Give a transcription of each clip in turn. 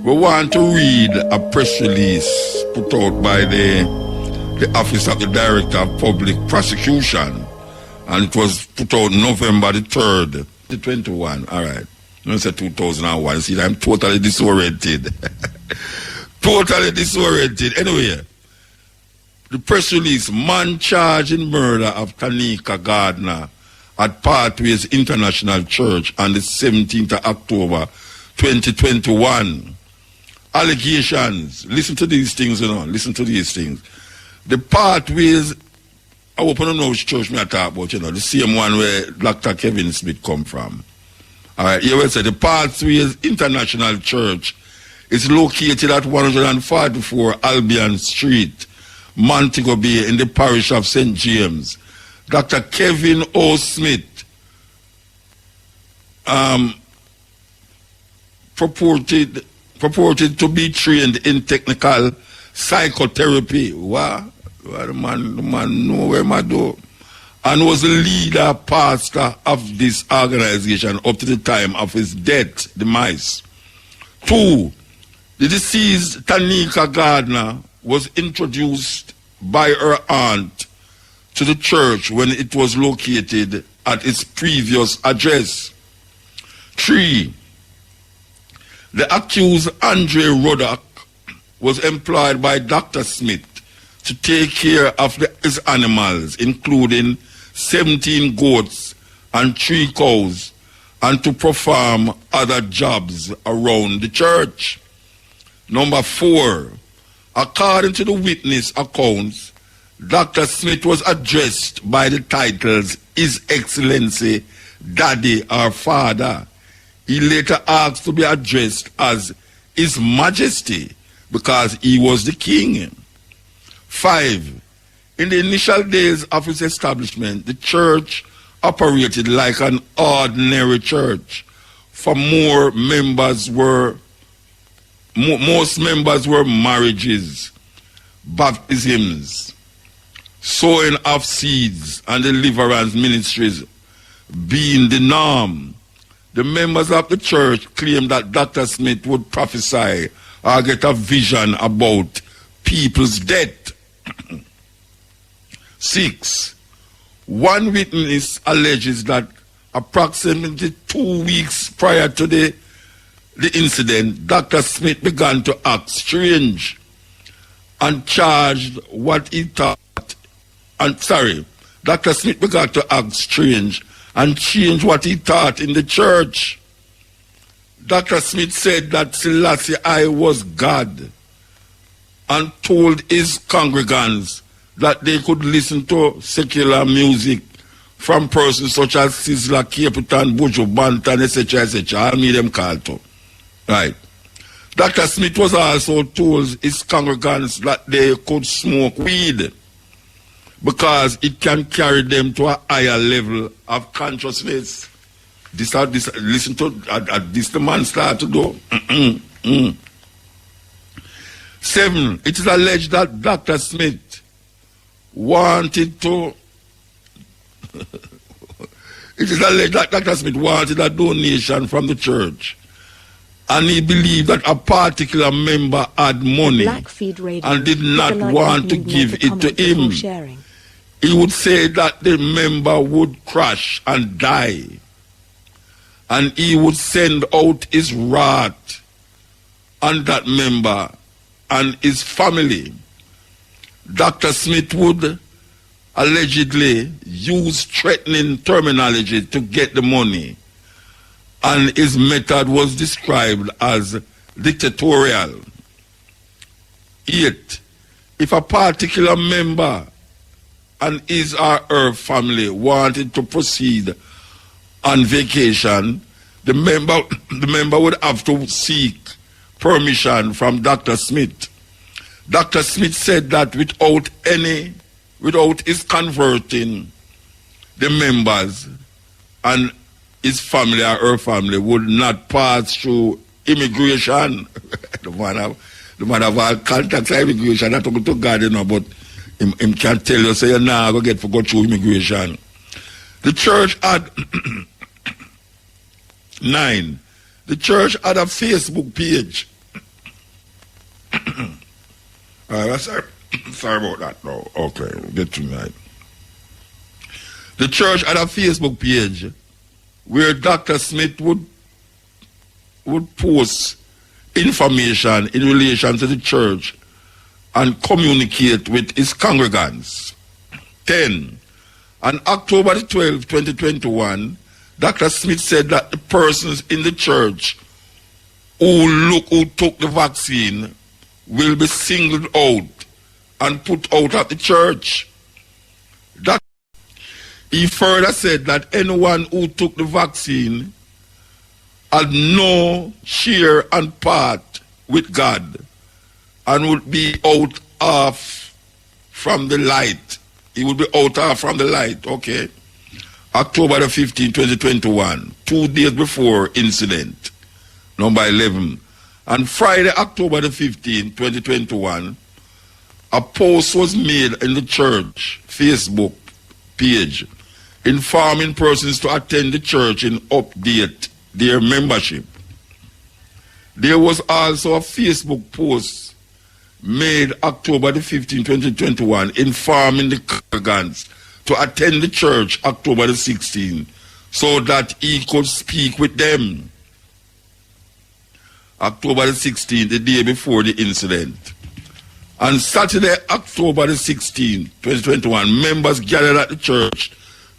We want to read a press release put out by the Office of the Director of Public Prosecution, and it was put out November the 3rd, 2021. All right. No, say 2001. See, I'm totally disoriented. Totally disoriented. Anyway, the press release, man charged in murder of Tanika Gardner at Pathways International Church on the 17th of October 2021. Allegations. Listen to these things, you know. Listen to these things. The Pathways, I hope I don't know which church me I talk about, you know, the same one where Dr. Kevin Smith come from. All right, here we say the Pathways International Church is located at 144 Albion Street, Montego Bay, in the parish of St. James. Dr. Kevin O. Smith purported to be trained in technical psychotherapy. What? The man know where I do. And was the leader pastor of this organization up to the time of his demise. 2. The deceased Tanika Gardner was introduced by her aunt to the church when it was located at its previous address. 3. The accused Andre Roddock was employed by Dr. Smith to take care of his animals, including 17 goats and 3 cows, and to perform other jobs around the church. Number 4, according to the witness accounts, Dr. Smith was addressed by the titles His Excellency, Daddy, or Father. He later asked to be addressed as His Majesty because he was the king. 5. In the initial days of its establishment, the church operated like an ordinary church. Most members were marriages, baptisms, sowing of seeds, and deliverance ministries being the norm. The members of the church claimed that Dr. Smith would prophesy or get a vision about people's death. 6. One witness alleges that approximately 2 weeks prior to the incident, Dr. Smith began to act strange and changed what he thought in the church. Dr. Smith said that Selassie I was God and told his congregants that they could listen to secular music from persons such as Sizzla, Capitan, Buju Banton, etc., etc. I'll meet them called to. Right. Dr. Smith was also told his congregants that they could smoke weed because it can carry them to a higher level of consciousness. Listen to this the man start to do. 7. It is alleged that Dr. Smith wanted a donation from the church, and he believed that a particular member had money and did not want to give it to him. He would say that the member would crash and die, and he would send out his wrath on that member and his family. Dr. Smith would allegedly use threatening terminology to get the money, and his method was described as dictatorial. 8. If a particular member and his or her family wanted to proceed on vacation, the member would have to seek permission from Dr. Smith. Dr. Smith said that without his converting, the members and his family or her family would not pass through immigration. the man have all contacts with immigration. Not talking to God, you know, but him can tell you, say, you're not going to go through immigration. The church had 9. The church had a Facebook page Sorry, sorry about that now. Okay, get to me. The church had a Facebook page where Dr. Smith would post information in relation to the church and communicate with his congregants. 10. On October 12, 2021, Dr. Smith said that the persons in the church who took the vaccine will be singled out and put out of the church. He further said that anyone who took the vaccine had no share and part with God and would be out off from the light. He would be out off from the light, okay? October the 15th, 2021, 2 days before incident, number 11. On Friday, October the 15th, 2021, a post was made in the church Facebook page informing persons to attend the church and update their membership. There was also a Facebook post made October the 15th, 2021, informing the congregants to attend the church October the 16th so that he could speak with them. October the 16th, the day before the incident. On Saturday, October the 16th, 2021, members gathered at the church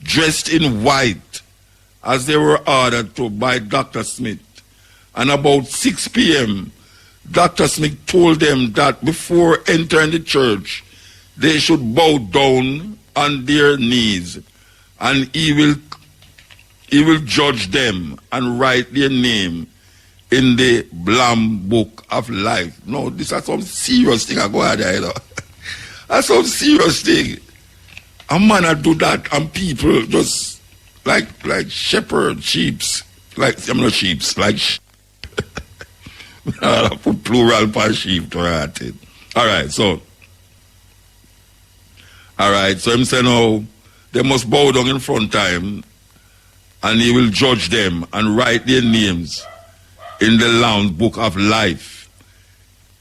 dressed in white as they were ordered to by Dr. Smith. And about 6 p.m., Dr. Smith told them that before entering the church, they should bow down on their knees, and he will judge them and write their name in the Lamb Book of Life. No, this is some serious thing I go ahead there, you know. That's some serious thing. A man I do that and people just like shepherd sheeps, like I'm not sheeps, like I put plural for sheep to write it. Alright, so him say no, they must bow down in front of him and he will judge them and write their names in the Lamb Book of Life.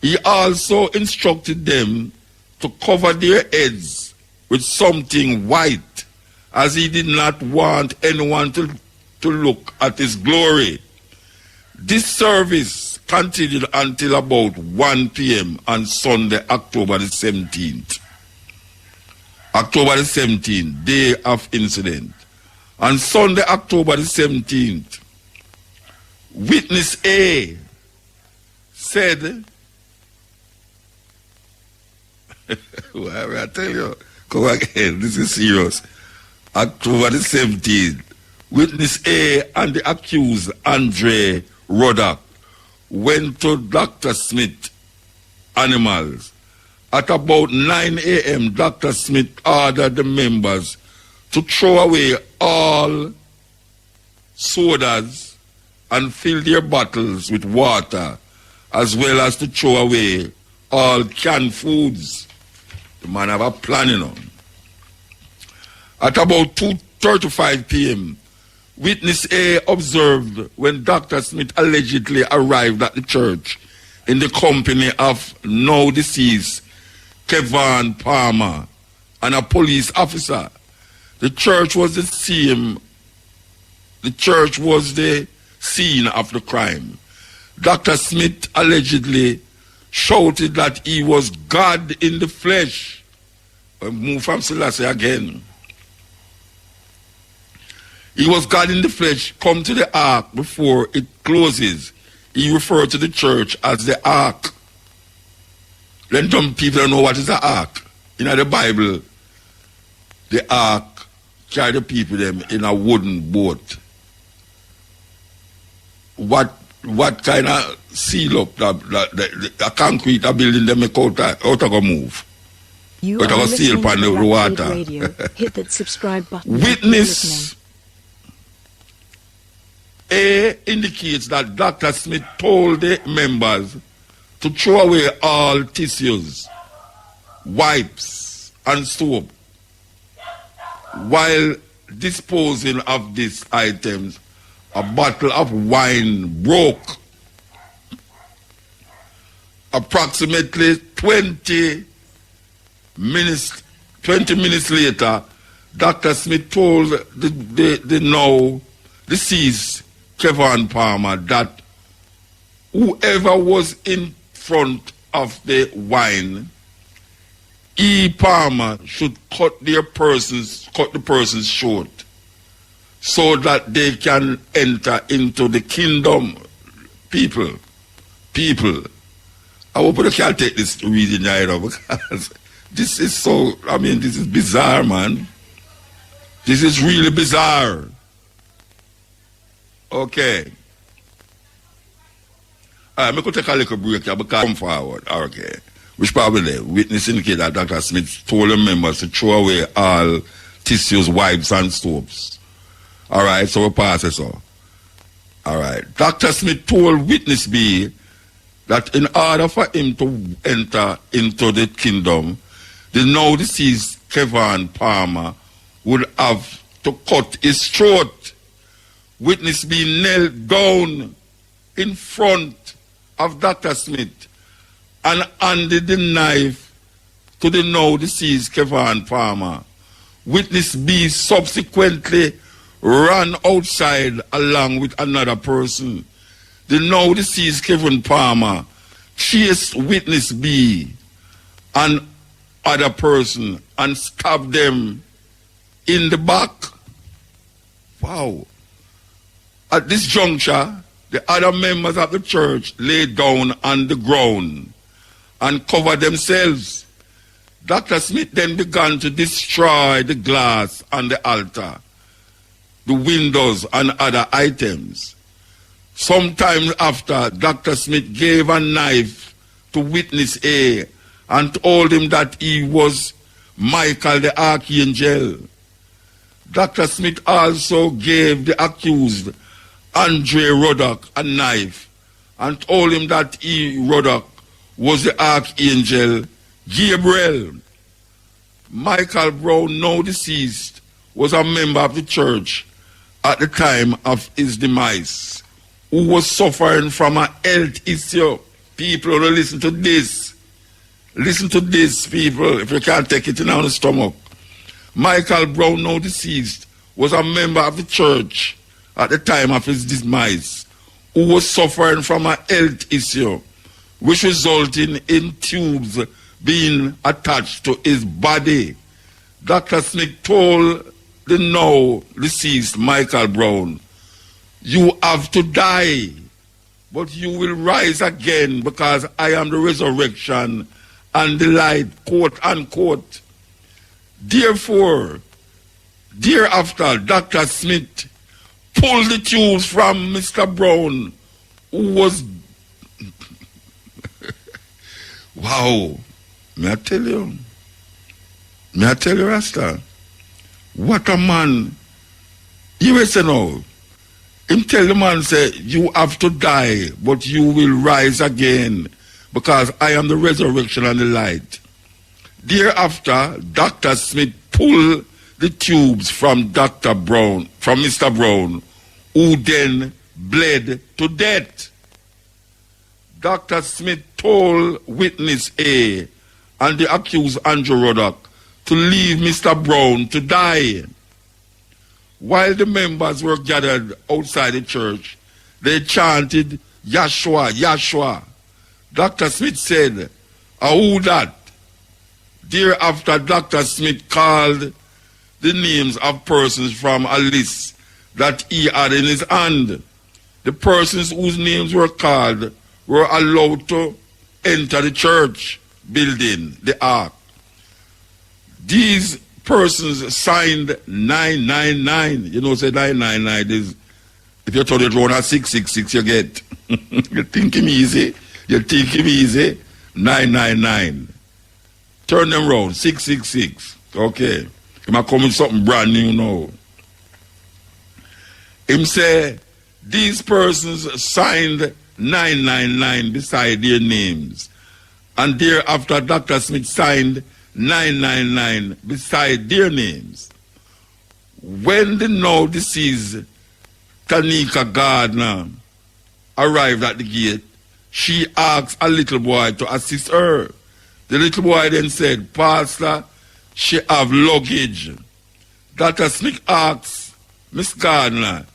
He also instructed them to cover their heads with something white, as he did not want anyone to look at his glory. This service continued until about 1 p.m. on Sunday, October the 17th. October the 17th, day of incident. On Sunday, October the 17th, Witness A said, well, I tell you, come again, this is serious. October the 17th, Witness A and the accused, Andre Roddock, went to Dr. Smith Animals. At about 9 a.m., Dr. Smith ordered the members to throw away all sodas and fill their bottles with water, as well as to throw away all canned foods. The man have a plan, you know. At about 2:35 p.m., Witness A observed when Dr. Smith allegedly arrived at the church in the company of now deceased Kevin Palmer and a police officer. The church was the scene of the crime. Dr. Smith allegedly shouted that he was God in the flesh. Move from Selassie again. He was God in the flesh, come to the ark before it closes. He referred to the church as the ark. Then some people don't know what is the ark. In the Bible, the ark carry the people them in a wooden boat. What kind of seal up the concrete a building them make out go move? You but are seal listening upon to the Black water. Radio. Hit that subscribe button. Witness A indicates that Dr. Smith told the members to throw away all tissues, wipes, and soap. While disposing of these items, a bottle of wine broke. approximately 20 minutes later, Dr. Smith told the now deceased Kevin Palmer that whoever was in front of the wine, Palmer should cut the person's short so that they can enter into the kingdom. People. I hope you can take this reading right now, because this is so, this is bizarre, man. This is really bizarre. Okay. I'm going to take a little break here because come forward. Okay. Which probably witness indicate that Dr. Smith told the members to throw away all tissues, wipes, and soaps. All right, so we pass it so. All right. Dr. Smith told witness B that in order for him to enter into the kingdom, the now deceased Kevin Palmer would have to cut his throat. Witness B knelt down in front of Dr. Smith and handed the knife to the now deceased Kevin Palmer. Witness B subsequently ran outside along with another person. The now deceased Kevin Palmer chased witness B and other person and stabbed them in the back. Wow. At this juncture, the other members of the church lay down on the ground and covered themselves. Dr. Smith then began to destroy the glass on the altar, the windows, and other items. Sometime after, Dr. Smith gave a knife to witness A and told him that he was Michael the Archangel. Dr. Smith also gave the accused Andre Ruddock a knife and told him that he, Ruddock, was the Archangel Gabriel. Michael Brown, now deceased, was a member of the church at the time of his demise, who was suffering from a health issue. People, listen to this. Listen to this, people, if you can't take it in on the stomach. Michael Brown, now deceased, was a member of the church at the time of his demise, who was suffering from a health issue, which resulted in tubes being attached to his body. Dr. Smith told the now deceased Michael Brown, "You have to die, but you will rise again because I am the resurrection and the light," quote unquote. Therefore, thereafter, Dr. Smith pulled the tubes from Mr. Brown, who was wow. May I tell you, Rasta, what a man. You listen now. Him tell the man, say, "You have to die, but you will rise again, because I am the resurrection and the light." Thereafter, Dr. Smith pulled the tubes from Mr. Brown, who then bled to death. Dr. Smith told witness A and the accused Andrew Ruddock to leave Mr. Brown to die. While the members were gathered outside the church, they chanted, "Yahshua, Yahshua." Dr. Smith said, "Who that?" Thereafter, Dr. Smith called the names of persons from a list that he had in his hand. The persons whose names were called were allowed to enter the church building, the ark. These persons signed 999. You know, say 999 is, if you turn it around at 666, you get. You think him easy? 999. Turn them round, 666. Okay. He might come with something brand new now. Him say, these persons signed 999 beside their names. And thereafter, Dr. Smith signed 999 beside their names. When the now deceased Tanika Gardner arrived at the gate, she asked a little boy to assist her. The little boy then said, Pastor, she have luggage. Dr. Smith asked, Miss Gardner,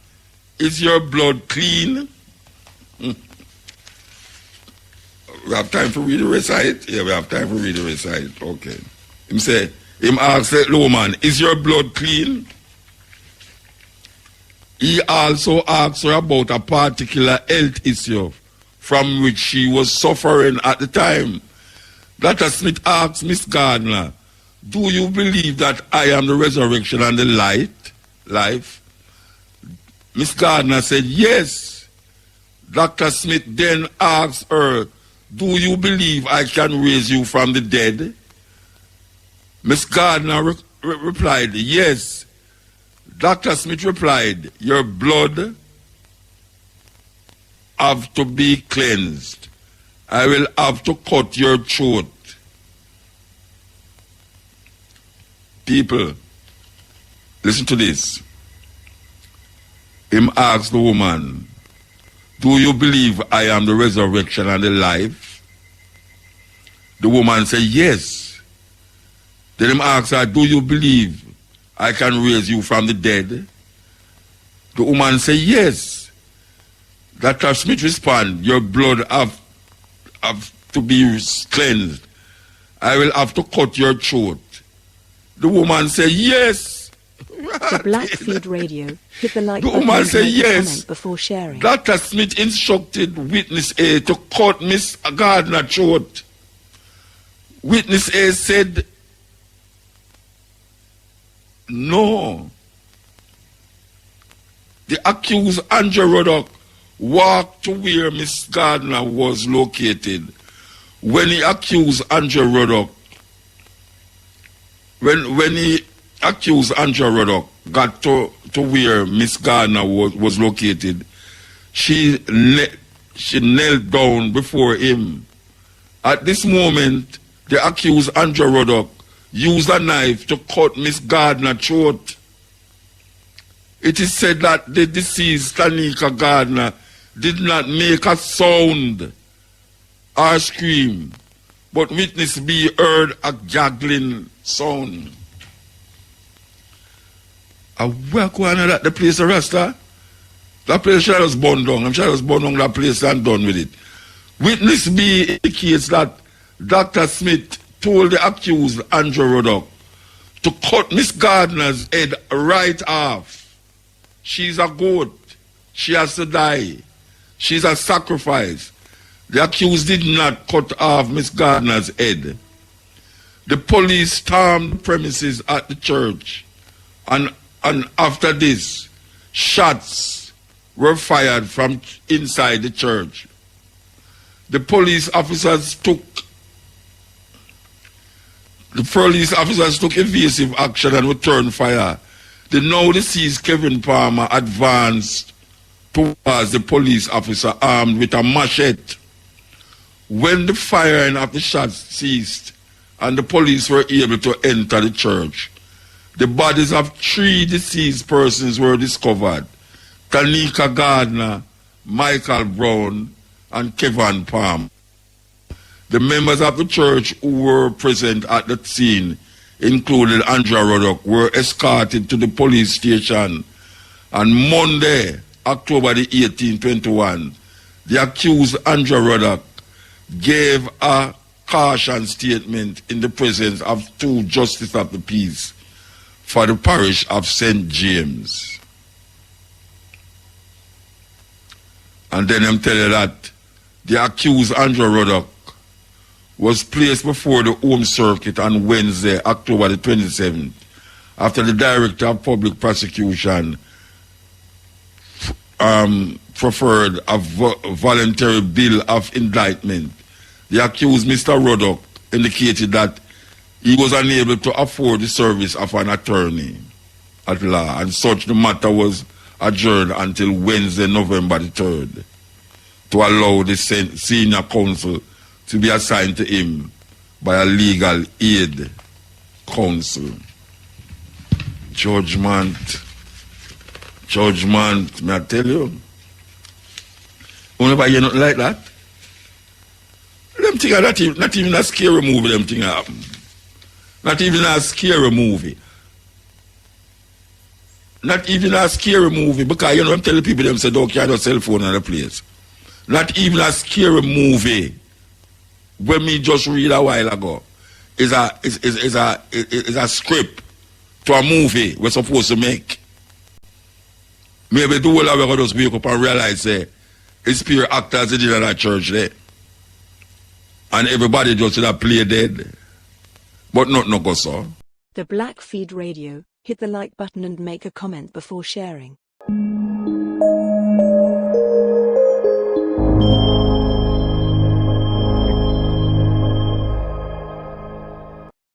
is your blood clean? We have time for read the recite? Yeah, we have time for read the recite. Okay. Him asked the woman, is your blood clean? He also asked her about a particular health issue from which she was suffering at the time. Dr. Smith asked Miss Gardner, do you believe that I am the resurrection and the life? Miss Gardner said, yes. Dr. Smith then asked her, do you believe I can raise you from the dead? Miss Gardner replied, yes. Dr. Smith replied, your blood have to be cleansed. I will have to cut your throat. People, listen to this. Him asked the woman, do you believe I am the resurrection and the life? The woman said, yes. Then him asked her, do you believe I can raise you from the dead? The woman said, yes. Dr. Smith responded, your blood have to be cleansed. I will have to cut your throat. The woman said, yes. The Blackfeed Radio. Hit the like The button woman and said, make a yes. comment before sharing. Dr. Smith instructed witness A to cut Miss Gardner's throat. Witness A said, no. The accused, Andrew Ruddock, walked to where Miss Gardner was located. When he accused Andrew Ruddock, when he accused Andrew Ruddock got to where Miss Gardner was located, she knelt down before him. At this moment, the accused Andrew Ruddock used a knife to cut Miss Gardner's throat. It is said that the deceased Tanika Gardner did not make a sound or scream, but witness B heard a gaggling sound. Where going at the place of Rasta? That place should have burned down. I'm sure it was burned down that place and done with it. Witness B indicates that Dr. Smith told the accused Andrew Ruddock to cut Miss Gardner's head right off. She's a goat. She has to die. She's a sacrifice. The accused did not cut off Miss Gardner's head. The police stormed the premises at the church, and after this, shots were fired from inside the church. The police officers took evasive action and returned fire. The now deceased Kevin Palmer advanced towards the police officer armed with a machete. When the firing of the shots ceased and the police were able to enter the church, the bodies of 3 deceased persons were discovered: Tanika Gardner, Michael Brown, and Kevin Palmer. The members of the church who were present at the scene, including Andrew Ruddock, were escorted to the police station. On Monday, October the 18th, 2021, the accused Andrew Ruddock gave a caution statement in the presence of 2 justices of the peace for the parish of St. James. And then I'm telling you that the accused Andrew Ruddock was placed before the Home Circuit on Wednesday, October the 27th, after the Director of Public Prosecution preferred a voluntary bill of indictment. The accused, Mr. Ruddock, indicated that he was unable to afford the service of an attorney at law, and such the matter was adjourned until Wednesday, November the 3rd, to allow the senior counsel to be assigned to him by a legal aid counsel. Judgment, may I tell you? Whenever you nothing like that, them thing not even a scary movie, them thing happen. Not even a scary movie. Not even a scary movie, because you know I'm telling people them say don't carry no cell phone on the place. Not even a scary movie. When me just read a while ago, is a script to a movie we're supposed to make. Maybe the whole of us just wake up and realize it's pure actors in that church there. And everybody just play dead. But not no go so. The Black Feed Radio. Hit the like button and make a comment before sharing.